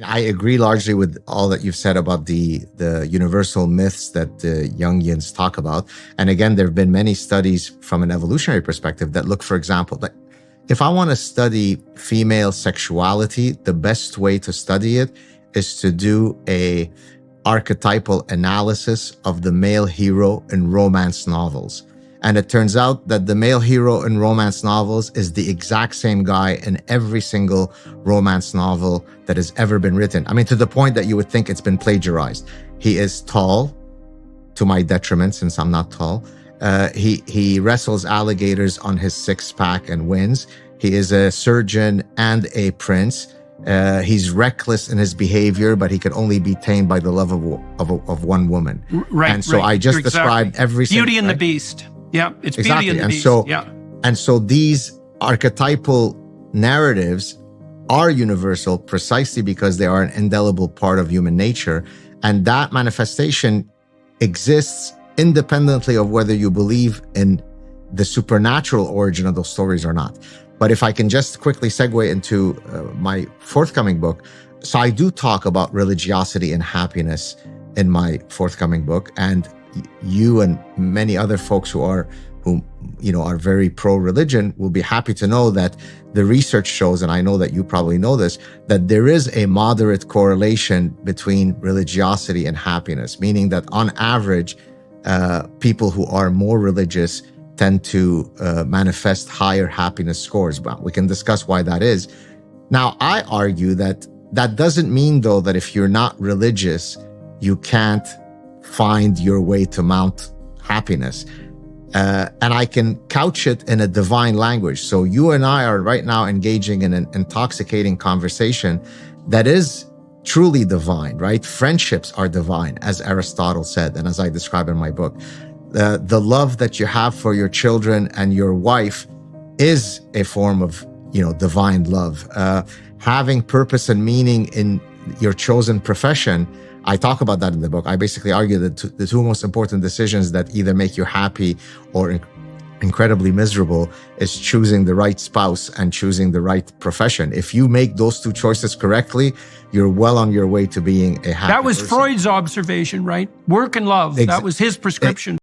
I agree largely with all that you've said about the universal myths that the Jungians talk about. And again, there have been many studies from an evolutionary perspective that look, for example, like if I want to study female sexuality, the best way to study it is to do a archetypal analysis of the male hero in romance novels. And it turns out that the male hero in romance novels is the exact same guy in every single romance novel that has ever been written. I mean, to the point that you would think it's been plagiarized. He is tall, to my detriment, since I'm not tall. He wrestles alligators on his six-pack and wins. He is a surgeon and a prince. He's reckless in his behavior, but he could only be tamed by the love of one woman. Right. And so I just described every single... Beauty and the Beast. Yeah, it's exactly. Beauty and the Beast. So, yeah. And so these archetypal narratives are universal precisely because they are an indelible part of human nature. And that manifestation exists independently of whether you believe in the supernatural origin of those stories or not. But if I can just quickly segue into my forthcoming book. So I do talk about religiosity and happiness in my forthcoming book. And you and many other folks who are very pro-religion will be happy to know that the research shows, and I know that you probably know this, that there is a moderate correlation between religiosity and happiness, meaning that on average, people who are more religious tend to manifest higher happiness scores. But we can discuss why that is. Now, I argue that that doesn't mean, though, that if you're not religious, you can't find your way to mount happiness. And I can couch it in a divine language. So you and I are right now engaging in an intoxicating conversation that is truly divine, right? Friendships are divine, as Aristotle said, and as I describe in my book. The love that you have for your children and your wife is a form of, divine love. Having purpose and meaning in your chosen profession, I talk about that in the book. I basically argue that the two most important decisions that either make you happy or incredibly miserable is choosing the right spouse and choosing the right profession. If you make those two choices correctly, you're well on your way to being a happy That was person. Freud's observation, right? Work and love. That was his prescription.